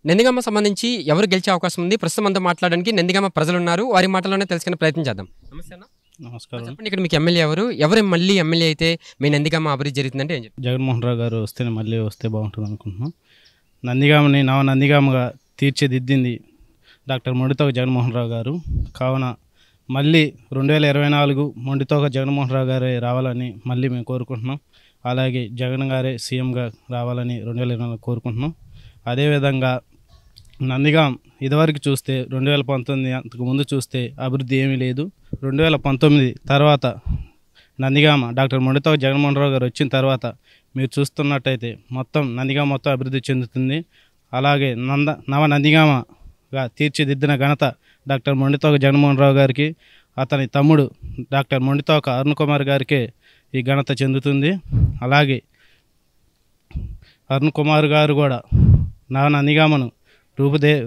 నందిగామ సంబంధించి ఎవరు గెలిచే అవకాశం ఉంది? ప్రస్తుతం మనతో మాట్లాడడానికి నందిగామ ప్రజలు ఉన్నారు. వారి మాటల్లోనే తెలుసుకునే ప్రయత్నం చేద్దాం. నమస్తే అన్న. నమస్కారం. చెప్పండి, ఇక్కడ మీకు ఎమ్మెల్యే ఎవరు? ఎవరు మళ్ళీ ఎమ్మెల్యే అయితే మీ నందిగామ అభివృద్ధి జరుగుతుందంటే ఏం చెప్తారు? జగన్మోహన్ రావు గారు వస్తేనే మళ్ళీ వస్తే బాగుంటుంది అనుకుంటున్నాం. నందిగామని నందిగామగా తీర్చిదిద్దింది డాక్టర్ మొండితోక జగన్మోహన్ రావు గారు. కావున మళ్ళీ 2024 మొండితోక జగన్మోహన్ రావు గారే రావాలని మళ్ళీ మేము కోరుకుంటున్నాం. అలాగే జగన్ గారే సీఎంగా రావాలని 2024 కోరుకుంటున్నాం. అదేవిధంగా నందిగాం ఇదివరకు చూస్తే 2019 అంతకు ముందు చూస్తే అభివృద్ధి ఏమీ లేదు. 2019 తర్వాత నందిగామ డాక్టర్ మొండితోక జగన్మోహన్ రావు గారు వచ్చిన తర్వాత మీరు చూస్తున్నట్టయితే మొత్తం నందిగామ మొత్తం అభివృద్ధి చెందుతుంది. అలాగే నవ నందిగామగా తీర్చిదిద్దిన ఘనత డాక్టర్ మొండితోక జగన్మోహన్ రావు గారికి, అతని తమ్ముడు డాక్టర్ మొండితోక అరుణ్ కుమార్ గారికే ఈ ఘనత చెందుతుంది. అలాగే అరుణ్ కుమార్ గారు కూడా నందిగామను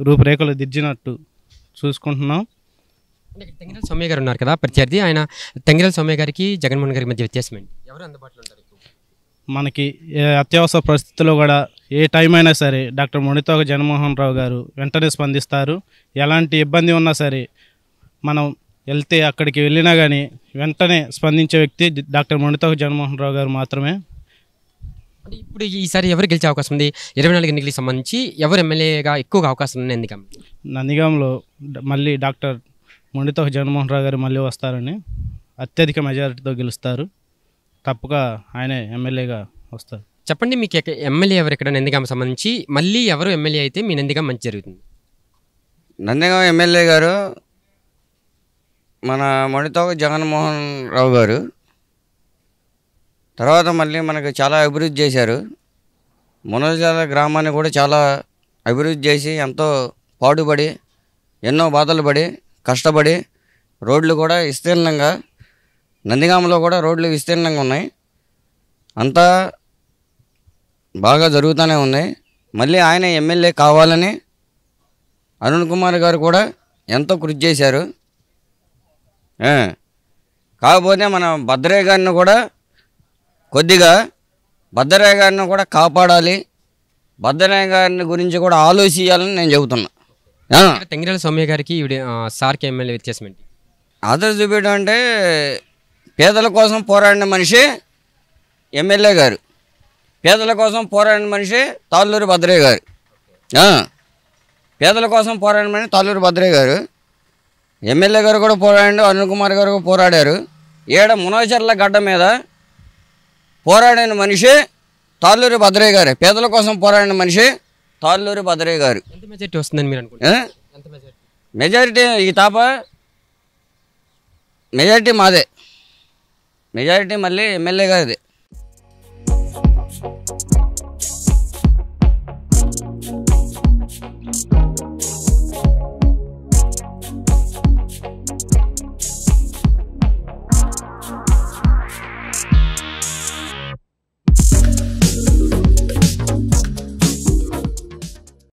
రూపురేఖలు దిద్దినట్టు చూసుకుంటున్నాం. తెంగిరెల సౌమ్య గారు ఉన్నారు కదా ప్రత్యర్థి, ఆయన తెంగిరెల సౌమ్య గారికి జగన్మోహన్ గారికి మధ్య వ్యత్యాసం ఏంటి? ఎవరు అందుబాటులో ఉంటారు? మనకి అత్యవసర పరిస్థితుల్లో కూడా ఏ టైం అయినా సరే డాక్టర్ మొండితోక జగన్మోహన్ రావు గారు వెంటనే స్పందిస్తారు. ఎలాంటి ఇబ్బంది ఉన్నా సరే మనం వెళ్తే అక్కడికి వెళ్ళినా కానీ వెంటనే స్పందించే వ్యక్తి డాక్టర్ మొండితోక జగన్మోహన్ రావు గారు మాత్రమే. అంటే ఇప్పుడు ఈసారి ఎవరు గెలిచే అవకాశం ఉంది? 24 ఎన్నికలకు సంబంధించి ఎవరు ఎమ్మెల్యేగా ఎక్కువగా అవకాశం ఉంది నందిగామ? నందిగాంలో మళ్ళీ డాక్టర్ మొండితోక జగన్మోహన్ రావు గారు మళ్ళీ వస్తారని, అత్యధిక మెజారిటీతో గెలుస్తారు. తప్పక ఆయనే ఎమ్మెల్యేగా వస్తారు. చెప్పండి, మీకు ఎమ్మెల్యే ఎవరు ఇక్కడ నందిగామ సంబంధించి? మళ్ళీ ఎవరు ఎమ్మెల్యే అయితే మీ నందిగామ మంచి జరుగుతుంది? నందిగామ ఎమ్మెల్యే గారు మన మొండితోక జగన్మోహన్ రావు గారు. తర్వాత మళ్ళీ మనకు చాలా అభివృద్ధి చేశారు. మునజాల గ్రామాన్ని కూడా చాలా అభివృద్ధి చేసి ఎంతో పాటుపడి ఎన్నో బాధలు పడి కష్టపడి రోడ్లు కూడా విస్తీర్ణంగా, నందిగామలో కూడా రోడ్లు విస్తీర్ణంగా ఉన్నాయి. అంతా బాగా జరుగుతూనే ఉన్నాయి. మళ్ళీ ఆయన ఎమ్మెల్యే కావాలని అరుణ్ కుమార్ గారు కూడా ఎంతో కృషి చేశారు. కాకపోతే మన భద్రయ్య గారిని కూడా కొద్దిగా భద్రయ్య గారిని కూడా కాపాడాలి, భద్రయ్య గారిని గురించి కూడా ఆలోచించాలని నేను చెబుతున్నా. తెంగిరెల సౌమ్య గారికి సార్కి ఎమ్మెల్యే వ్యత్యాసం ఏంటి? ఆదర్శ చూపించడం అంటే పేదల కోసం పోరాడిన మనిషి ఎమ్మెల్యే గారు, పేదల కోసం పోరాడిన మనిషి తాళ్ళూరి భద్రయ్య గారు. పేదల కోసం పోరాడిన మనిషి తాళ్ళూరి భద్రయ్య గారు. ఎమ్మెల్యే గారు కూడా పోరాడారు, అరుణ్ కుమార్ గారు కూడా పోరాడారు. ఏడ మునచర్ల గడ్డ మీద పోరాడిన మనిషి తాళ్ళూరి భద్రయ్య గారు. పేదల కోసం పోరాడిన మనిషి తాళ్ళూరి భద్రయ్య గారు. ఎంత మెజారిటీ వస్తుందని మీరు అనుకుంటున్నారు? మెజారిటీ ఈ తాప మెజారిటీ మాదే. మెజారిటీ మళ్ళీ ఎమ్మెల్యే గారిదే.